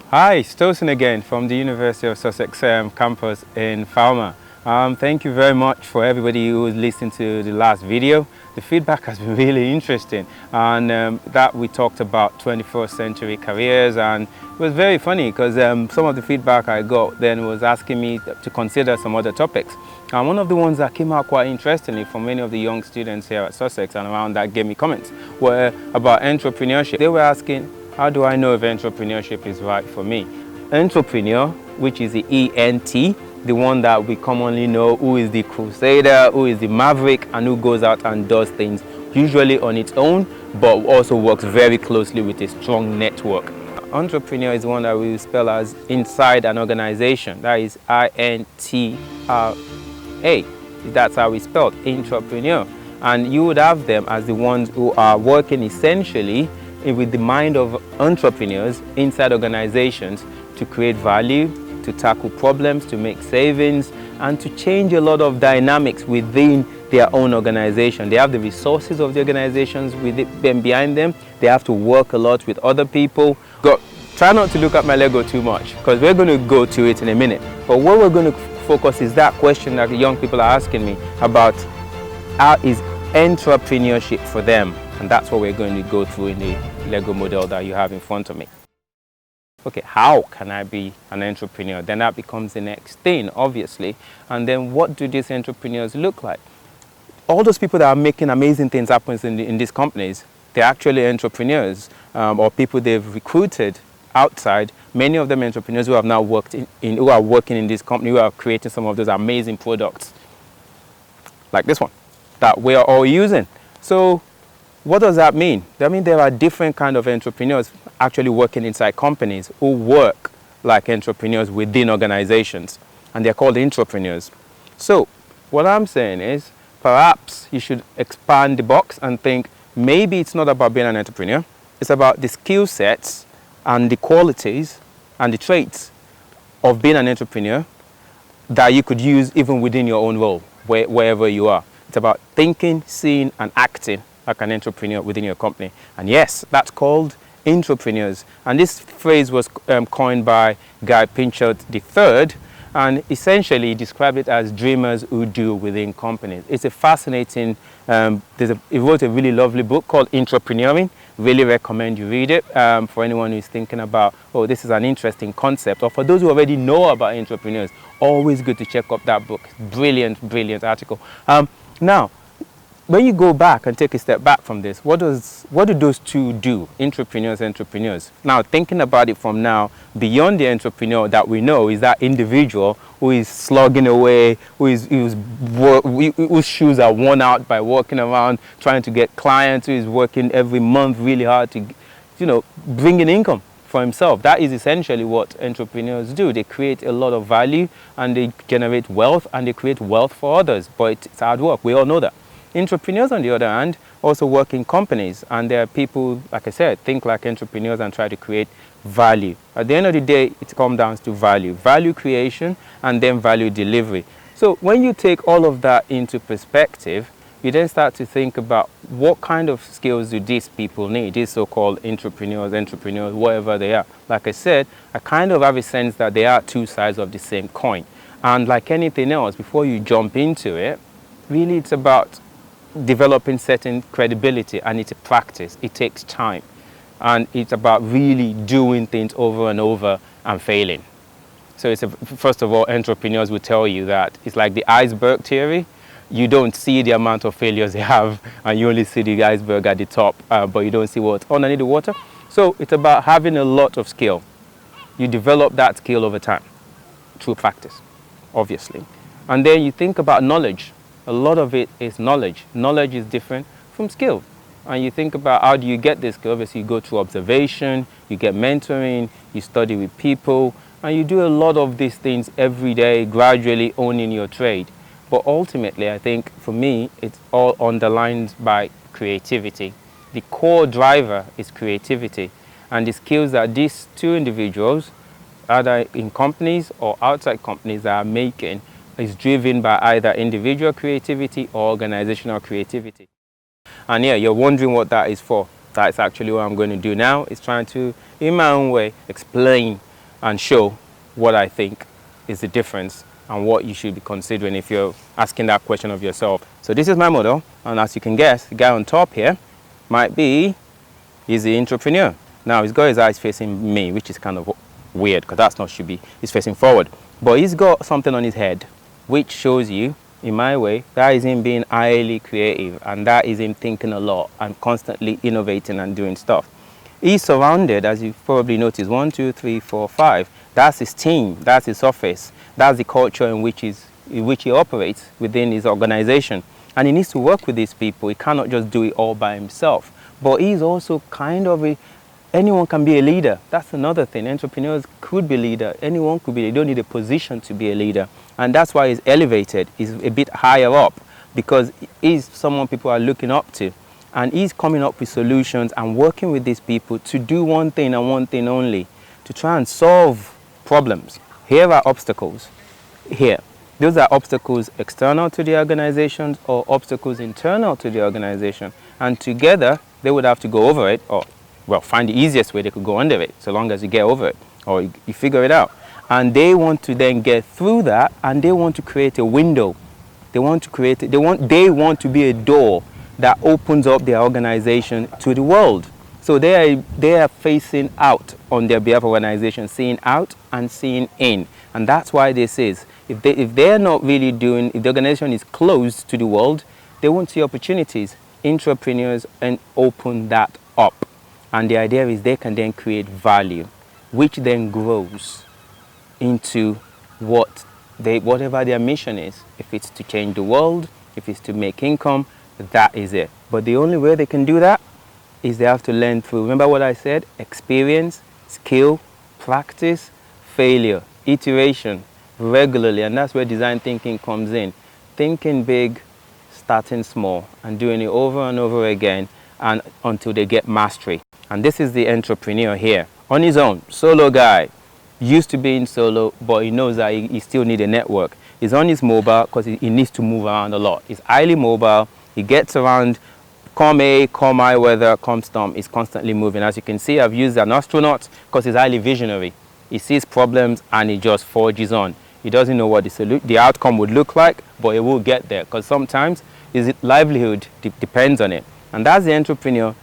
Hi, Stosen again from the University of Sussex campus in Falmouth. Thank you very much for everybody who listened to the last video. The feedback has been really interesting, and that we talked about 21st century careers, and it was very funny because some of the feedback I got then was asking me to consider some other topics. And one of the ones that came out quite interestingly from many of the young students here at Sussex and around that gave me comments were about entrepreneurship. They were asking, how do I know if entrepreneurship is right for me? Entrepreneur, which is the E-N-T, the one that we commonly know, who is the crusader, who is the maverick, and who goes out and does things usually on its own, but also works very closely with a strong network. Entrepreneur is one that we spell as inside an organization. That is I-N-T-R-A. That's how we spell it, intrapreneur. And you would have them as the ones who are working essentially with the mind of entrepreneurs inside organizations to create value, to tackle problems, to make savings, and to change a lot of dynamics within their own organization. They have the resources of the organizations with them behind them. They have to work a lot with other people. Try not to look at my Lego too much because we're going to go to it in a minute. But what we're going to focus is that question that the young people are asking me about how is entrepreneurship for them. And that's what we're going to go through in the Lego model that you have in front of me. Okay, how can I be an entrepreneur? Then that becomes the next thing, obviously. And then what do these entrepreneurs look like? All those people that are making amazing things happen in these companies, they're actually entrepreneurs or people they've recruited outside. Many of them entrepreneurs who have now who are working in this company, who are creating some of those amazing products like this one that we are all using. So what does that mean? That means there are different kinds of entrepreneurs actually working inside companies who work like entrepreneurs within organizations, and they're called intrapreneurs. So what I'm saying is perhaps you should expand the box and think maybe it's not about being an entrepreneur. It's about the skill sets and the qualities and the traits of being an entrepreneur that you could use even within your own role, wherever you are. It's about thinking, seeing, and acting like an entrepreneur within your company. And yes, that's called intrapreneurs. And this phrase was coined by Guy Pinchot III, and essentially described it as dreamers who do within companies. It's a fascinating, he wrote a really lovely book called Intrapreneuring. Really recommend you read it for anyone who's thinking about, oh, this is an interesting concept, or for those who already know about entrepreneurs, always good to check up that book. Brilliant, brilliant article. Now, when you go back and take a step back from this, what do those two do, intrapreneurs and entrepreneurs? Now, thinking about it from now, beyond the entrepreneur that we know is that individual who is slogging away, whose shoes are worn out by walking around, trying to get clients, who is working every month really hard to, bring in income for himself. That is essentially what entrepreneurs do. They create a lot of value and they generate wealth and they create wealth for others, but it's hard work. We all know that. Entrepreneurs, on the other hand, also work in companies, and there are people, like I said, think like entrepreneurs and try to create value. At the end of the day, it comes down to value creation, and then value delivery. So when you take all of that into perspective, you then start to think about what kind of skills do these people need, these so-called entrepreneurs, whatever they are. Like I said, I kind of have a sense that they are two sides of the same coin. And like anything else, before you jump into it, really it's about developing certain credibility, and it's a practice. It takes time, and it's about really doing things over and over and failing. So first of all, entrepreneurs will tell you that it's like the iceberg theory. You don't see the amount of failures they have, and you only see the iceberg at the top, but you don't see what's underneath the water. So it's about having a lot of skill. You develop that skill over time through practice, obviously. And then you think about knowledge. A lot of it is knowledge. Knowledge is different from skill. And you think about how do you get this skill? Obviously, you go through observation, you get mentoring, you study with people, and you do a lot of these things every day, gradually owning your trade. But ultimately, I think for me, it's all underlined by creativity. The core driver is creativity. And the skills that these two individuals, either in companies or outside companies, are making is driven by either individual creativity or organizational creativity. And yeah, you're wondering what that is for. That's actually what I'm going to do now, is trying to, in my own way, explain and show what I think is the difference and what you should be considering if you're asking that question of yourself. So this is my model, and as you can guess, the guy on top here might be, he's the entrepreneur. Now he's got his eyes facing me, which is kind of weird because that's not should be, he's facing forward. But he's got something on his head, which shows you, in my way, that is him being highly creative, and that is him thinking a lot and constantly innovating and doing stuff. He's surrounded, as you probably noticed, 1, 2, 3, 4, 5. That's his team, that's his office, that's the culture in which he operates within his organization. And he needs to work with these people. He cannot just do it all by himself. But he's also kind of anyone can be a leader. That's another thing. Entrepreneurs could be leader. Anyone could be. You don't need a position to be a leader. And that's why he's elevated. He's a bit higher up because he's someone people are looking up to. And he's coming up with solutions and working with these people to do one thing and one thing only, to try and solve problems. Here are obstacles. Here. Those are obstacles external to the organizations or obstacles internal to the organization. And together, they would have to go over it, or, well, find the easiest way they could go under it, so long as you get over it, or you figure it out. And they want to then get through that, and they want to create a window. They want to create, they want to be a door that opens up their organization to the world. So they are facing out on their behalf of organization, seeing out and seeing in. And that's why this is, if they're not really doing, if the organization is closed to the world, they won't see opportunities. Entrepreneurs and open that up. And the idea is they can then create value, which then grows into whatever their mission is. If it's to change the world, if it's to make income, that is it. But the only way they can do that is they have to learn through, remember what I said? Experience, skill, practice, failure, iteration, regularly. And that's where design thinking comes in. Thinking big, starting small, and doing it over and over again and until they get mastery. And this is the entrepreneur here. On his own, solo guy, used to being solo, but he knows that he still needs a network. He's on his mobile because he needs to move around a lot. He's highly mobile. He gets around, come A, come I, weather, come storm. He's constantly moving. As you can see, I've used an astronaut because he's highly visionary. He sees problems and he just forges on. He doesn't know what the outcome would look like, but he will get there because sometimes his livelihood depends on it. And that's the entrepreneur,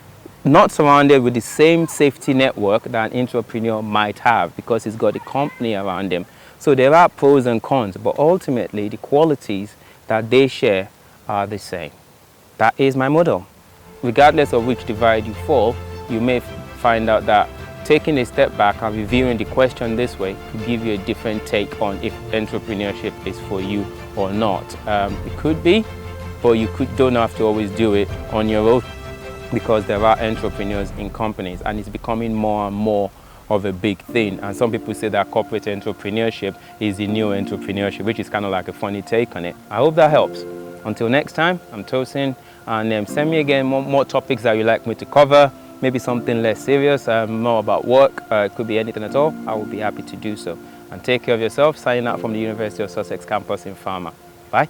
not surrounded with the same safety network that an entrepreneur might have because he's got a company around him. So there are pros and cons, but ultimately the qualities that they share are the same. That is my model. Regardless of which divide you fall, you may find out that taking a step back and reviewing the question this way could give you a different take on if entrepreneurship is for you or not. It could be, but you don't have to always do it on your own because there are entrepreneurs in companies and it's becoming more and more of a big thing. And some people say that corporate entrepreneurship is the new entrepreneurship, which is kind of like a funny take on it. I hope that helps. Until next time, I'm Tosin, and send me again more topics that you'd like me to cover, maybe something less serious, more about work, it could be anything at all. I will be happy to do so. And take care of yourself, signing out from the University of Sussex campus in Farmer. Bye.